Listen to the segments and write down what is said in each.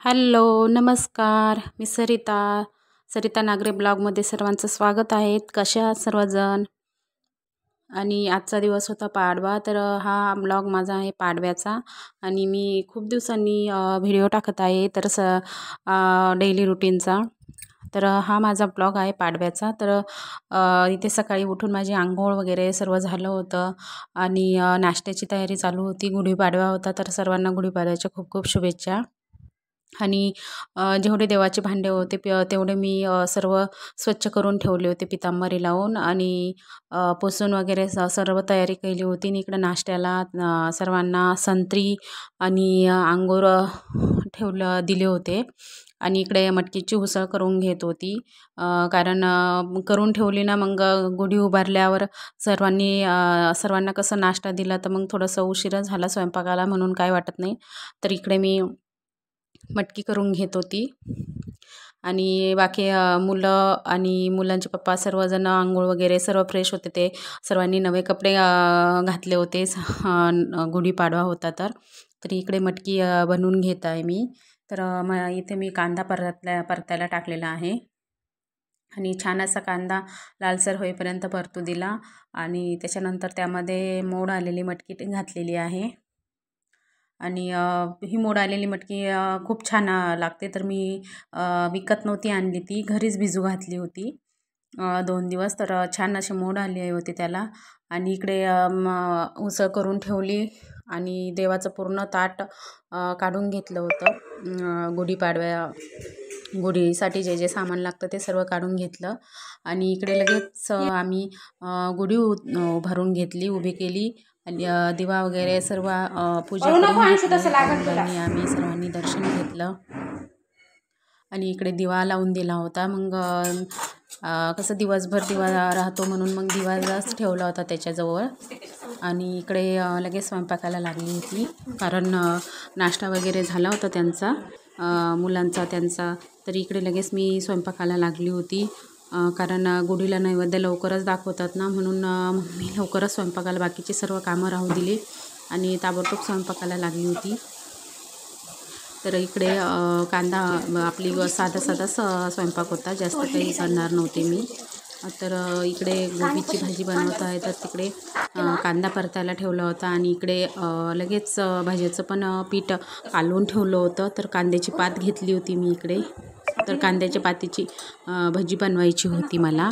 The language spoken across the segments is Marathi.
हॅलो, नमस्कार. मी सरिता नागरे ब्लॉगमध्ये सर्वांचं स्वागत आहे. कसे आहात सर्वजण? आणि आजचा दिवस होता पाडवा, तर हा ब्लॉग माझा आहे पाडव्याचा. आणि मी खूप दिवसांनी व्हिडिओ टाकत आहे, तर डेली रुटीनचा. तर हा माझा ब्लॉग आहे पाडव्याचा. तर इथे सकाळी उठून माझी अंघोळ वगैरे सर्व झालं होतं आणि नाश्त्याची तयारी चालू होती. गुढीपाडवा होता, तर सर्वांना गुढीपाडव्याच्या खूप खूप शुभेच्छा. आणि जेवढे देवाचे भांडे होते तेवढे मी सर्व स्वच्छ करून ठेवले होते पितांबरी लावून. आणि पुसून वगैरे सर्व तयारी केली होती. आणि इकडं नाश्त्याला सर्वांना संत्री आणि अंगूर दिले होते. आणि इकडे मटकीची उसळ करून घेत होती. कारण करून ठेवली ना, मग गुढी उभारल्यावर सर्वांना कसं नाश्ता दिला तर मग थोडंसं उशिरा झाला स्वयंपाकाला, म्हणून काय वाटत नाही. तर इकडे मी मटकी करून घेत होती. आणि बाकी मुलं आणि मुलांचे पप्पा सर्वजण अंघोळ वगैरे सर्व फ्रेश होते. ते सर्वांनी नवे कपडे घातले होते. गुढीपाडवा होता तर इकडे मटकी बनवून घेत आहे मी. तर इथे मी कांदा परतायला टाकलेला आहे. आणि छान असा कांदा लालसर होईपर्यंत परतू दिला. आणि त्याच्यानंतर त्यामध्ये मोड आलेली मटकी घातलेली आहे. आणि ही मोड आलेली मटकी खूप छान लागते. तर मी विकत नव्हती आणली, ती घरीच भिजू घातली होती 2 दिवस. तर छान अशी मोड आली होती त्याला. आणि इकडे उसळ करून ठेवली आणि देवाचं पूर्ण ताट काढून घेतलं होतं. गुढीसाठी जे जे सामान लागतं ते सर्व काढून घेतलं. आणि इकडे लगेच आम्ही गुढी उभारून घेतली, उभी केली. आणि दिवा वगैरे सर्व पूजा करून घेतली. आम्ही सर्वांनी दर्शन घेतलं आणि इकडे दिवा लावून दिला होता. मग कसं दिवसभर दिवा राहतो म्हणून मग दिवा जास्त ठेवला होता त्याच्याजवळ. आणि इकडे लगेच स्वयंपाकाला लागली होती, कारण नाश्ता वगैरे झाला होता त्यांचा, मुलांचा त्यांचा. तर इकडे लगेच मी स्वयंपाकाला लागली होती, कारण गुढीला नैवेद्य लवकरच दाखवतात ना, म्हणून मी लवकरच स्वयंपाकाला बाकीची सर्व कामं राहू दिली आणि ताबडतोब स्वयंपाकाला लागली होती. तर इकडे कांदा आपली साधा स्वयंपाक होता, जास्त काही करणार नव्हते मी. तर इकडे गोबीची भाजी बनवत आहे, तर तिकडे कांदा परतायला ठेवला होता. आणि इकडे लगेच भाजीचं पण पीठ कालवून ठेवलं होतं. तर कांद्याची पात घेतली होती मी इकडे. तर कांद्याच्या पातीची भजी बनवायची होती मला.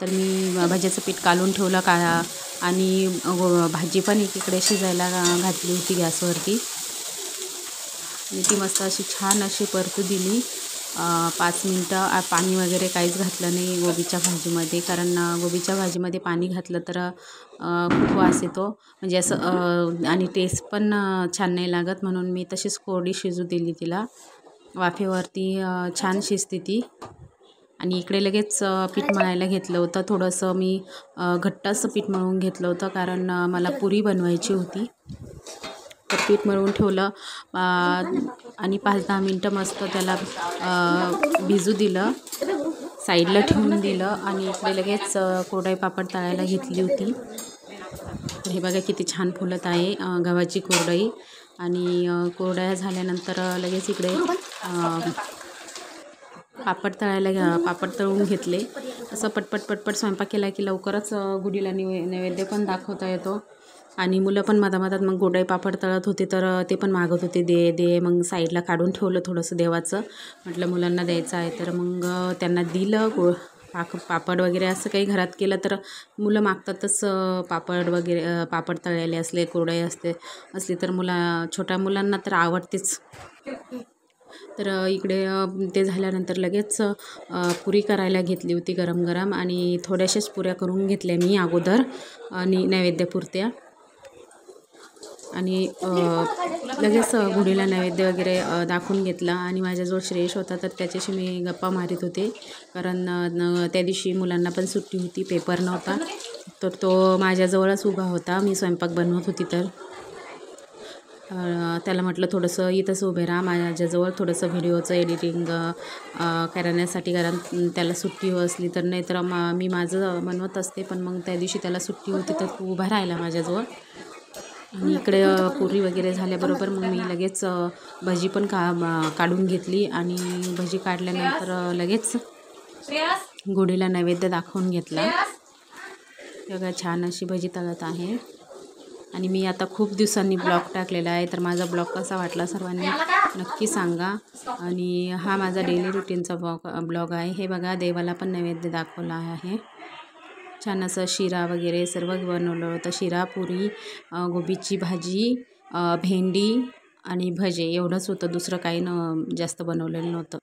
तर मी भाजीचं पीठ कालवून ठेवलं आणि भाजी पण एकीकडे शिजायला घातली होती गॅसवरती. आणि ती मस्त अशी छान अशी परतू दिली. 5 मिनटं पाणी वगैरे काहीच घातलं नाही गोबीच्या भाजीमध्ये, कारण गोबीच्या भाजीमध्ये पाणी घातलं तर खूप वास येतो, म्हणजे असं आणि टेस्ट पण छान नाही लागत. म्हणून मी तशीच कोरडी शिजू दिली तिला वाफेवरती. छान शिजते ती. आणि इकडे लगेच पीठ मळायला घेतलं होतं. थोडंसं मी घट्ट असं पीठ मळून घेतलं होतं, कारण मला पुरी बनवायची होती. तर पीठ मळून ठेवलं आणि 5-10 मिनटं मस्त त्याला भिजू दिलं, साईडला ठेवून दिलं. आणि इकडे लगेच कोरडाई पापड तळायला घेतली होती. तर हे बघा किती छान फुलत आहे गव्हाची कोरडई. आणि कोरड्या झाल्यानंतर लगेच इकडे पापड तळून घेतले. असं पटपट स्वयंपाक केला की लवकरच गुढीला नैवेद्य पण दाखवता येतो. आणि मुलं पण मधामधात मग कोरडई पापड तळत होते, तर ते पण मागत होते, दे. मग साईडला काढून ठेवलं थोडंसं देवाचं, म्हटलं मुलांना द्यायचं आहे. तर मग त्यांना दिलं. पापड वगैरे असं काही घरात केलं तर मुलं मागतातच. पापड तळलेले असले, कोरडई असली तर छोट्या मुलांना तर आवडतेच. तर इकडे ते झाल्यानंतर लगेच पुरी करायला घेतली होती गरम. आणि थोड्याशाच पुऱ्या करून घेतल्या मी अगोदर आणि नैवेद्यपुरत्या. आणि लगेच गुढीला नैवेद्य वगैरे दाखवून घेतला. आणि माझ्याजवळ श्रेयश होता, तर त्याच्याशी मी गप्पा मारीत होते, कारण त्या दिवशी मुलांना पण सुट्टी होती, पेपर नव्हता. तर तो माझ्याजवळच उभा होता, मी स्वयंपाक बनवत होती. तर त्याला म्हटलं थोडंसं इथंच उभे राहा माझ्याजवळ, थोडंसं व्हिडिओचं एडिटिंग करण्यासाठी, कारण त्याला सुट्टी असली तर, नाही तर मी माझं बनवत असते. पण मग त्या दिवशी त्याला सुट्टी होती, तर तू उभा राहिला माझ्याजवळ. आणि इकडे पुरी वगैरे झाल्याबरोबर मग मी लगेच भजी पण काढून घेतली आणि भजी काढल्यानंतर लगेच गुढीला नैवेद्य दाखवून घेतला. बघा छान अशी भजी तळत आहे. आणि मी आता खूप दिवसांनी ब्लॉग टाकलेला आहे, तर माझा ब्लॉग कसा वाटला सर्वांनी नक्की सांगा. आणि हा माझा डेली रुटीनचा ब्लॉग आहे. हे बघा देवाला पण नैवेद्य दाखवला आहे. छान असं शिरा वगैरे सर्व बनवलं होतं. शिरा, पुरी, गोबीची भाजी, भेंडी आणि भजे एवढंच होतं. दुसरं काही जास्त बनवलेलं नव्हतं.